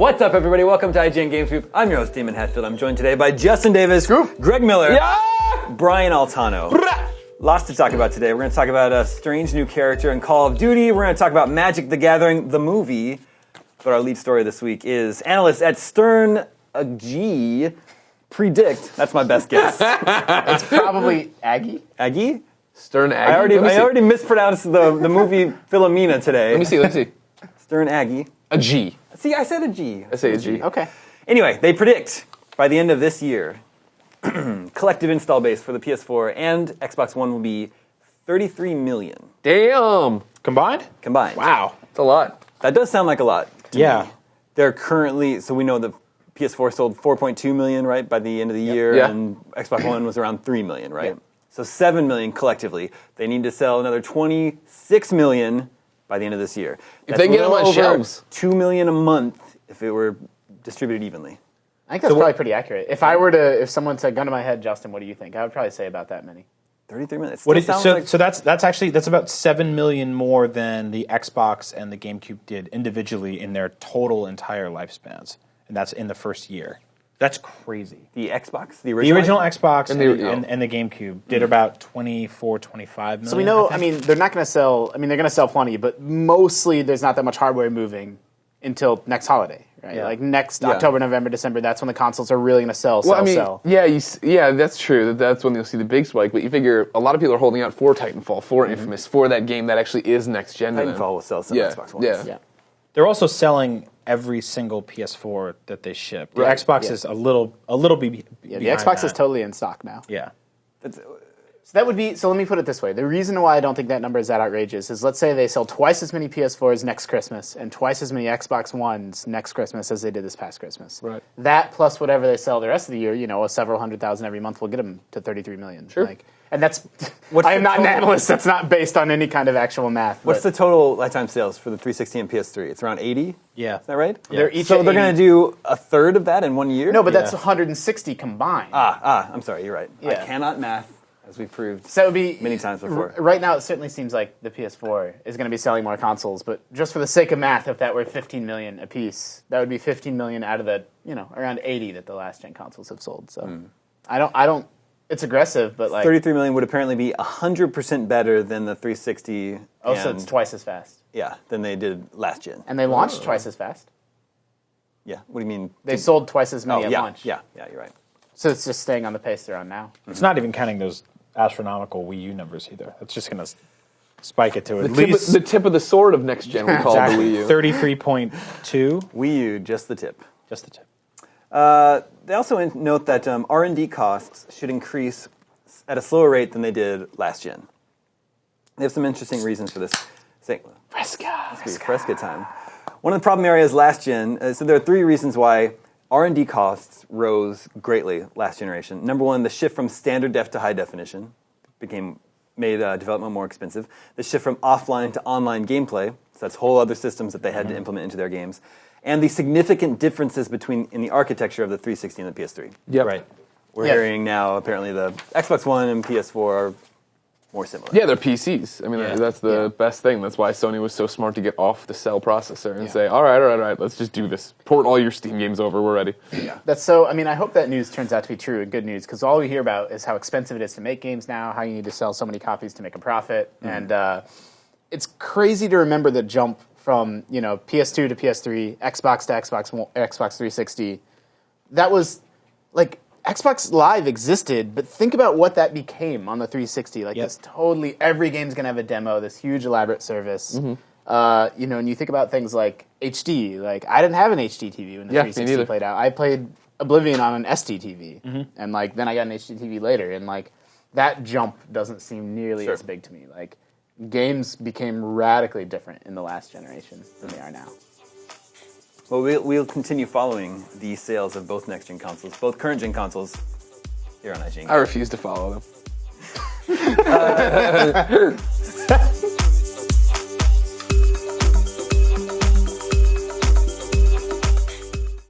What's up, everybody? Welcome to IGN Game Scoop. I'm your host, Damon Hatfield. I'm joined today by Justin Davis, Greg Miller, Brian Altano. Lots to talk about today. We're going to talk about a strange new character in Call of Duty. We're going to talk about Magic the Gathering, the movie. But our lead story this week is analysts at Stern G predict. That's my best guess. It's probably Aggie. Aggie? Stern Aggie. I already mispronounced the movie Philomena today. Let me see. Stern Aggie. A G. See, I said a G. I say a G. Okay. Anyway, they predict by the end of this year, collective install base for the PS4 and Xbox One will be 33 million. Damn. Combined? Combined. Wow. That's a lot. That does sound like a lot. Yeah. They're currently, so we know the PS4 sold 4.2 million, right, by the end of the year, Yeah. and Xbox One was around 3 million, right? Yep. So 7 million collectively. They need to sell another 26 million by the end of this year. If they get them on shelves. 2 million a month if it were distributed evenly. I think that's probably pretty accurate. If someone said, gun to my head, Justin, what do you think? I would probably say about that many. 33 million. What is, so that's about 7 million more than the Xbox and the GameCube did individually in their total entire lifespans, and that's in the first year. That's crazy. The Xbox, The original Xbox and the GameCube did about 24, 25 million. So we know, they're not going to sell, they're going to sell plenty, but mostly there's not that much hardware moving until next holiday, right? Yeah. Like next October, November, December, that's when the consoles are really going to sell. Yeah, that's true. That's when you'll see the big spike. But you figure a lot of people are holding out for Titanfall, for Infamous, for that game that actually is next gen. Titanfall will sell some Xbox Ones. Yeah. They're also selling every single PS4 that they ship. The Right. Xbox is a little behind the Xbox that. is totally in stock now. Yeah. So let me put it this way. The reason why I don't think that number is that outrageous is, let's say they sell twice as many PS4s next Christmas and twice as many Xbox Ones next Christmas as they did this past Christmas. Right. That plus whatever they sell the rest of the year, a several 100,000 every month will get them to 33 million. Sure. And that's, I am not an analyst. That's not based on any kind of actual math. What's the total lifetime sales for the 360 and PS3? It's around 80? Yeah. Is that right? Yeah. They're each So at they're 80. going to do a third of that in 1 year? No, but that's 160 combined. I'm sorry, you're right. I Yeah. cannot math, as we've proved So it would be many times before. Right now, it certainly seems like the PS4 is going to be selling more consoles. But just for the sake of math, if that were 15 million a piece, that would be 15 million out of the around 80 that the last gen consoles have sold. So I don't. It's aggressive, but 33 million would apparently be 100% better than the 360. so it's twice as fast. Yeah, than they did last gen. And they launched twice as fast. Yeah, what do you mean? They sold twice as many at launch. Yeah, you're right. So it's just staying on the pace they're on now. It's not even counting those astronomical Wii U numbers either. It's just going to spike it to at least The tip of the sword of next gen, we call it the Wii U. 33.2. Wii U, just the tip. Just the tip. They also note that R&D costs should increase at a slower rate than they did last gen. They have some interesting reasons for this. Fresca time. One of the problem areas last gen, so there are 3 reasons why R&D costs rose greatly last generation. Number 1, the shift from standard def to high definition made development more expensive. The shift from offline to online gameplay, so that's whole other systems that they had to implement into their games. And the significant differences in the architecture of the 360 and the PS3. Yep. Right. We're hearing now apparently the Xbox One and PS4 are more similar. Yeah, they're PCs. Yeah. That's the best thing. That's why Sony was so smart to get off the cell processor and say, all right, let's just do this. Port all your Steam games over, we're ready. Yeah. I hope that news turns out to be true and good news, because all we hear about is how expensive it is to make games now, how you need to sell so many copies to make a profit. And it's crazy to remember the jump from PS2 to PS3, Xbox to Xbox 360. That was like Xbox Live existed, but think about what that became on the 360. This totally every game's gonna have a demo. This huge elaborate service. And you think about things like HD. Like I didn't have an HD TV when the 360 played out. I played Oblivion on an SD TV, and then I got an HD TV later, and that jump doesn't seem nearly as big to me. Games became radically different in the last generation than they are now. Well, we'll continue following the sales of both next-gen consoles, both current-gen consoles, here on IGN. I refuse to follow them.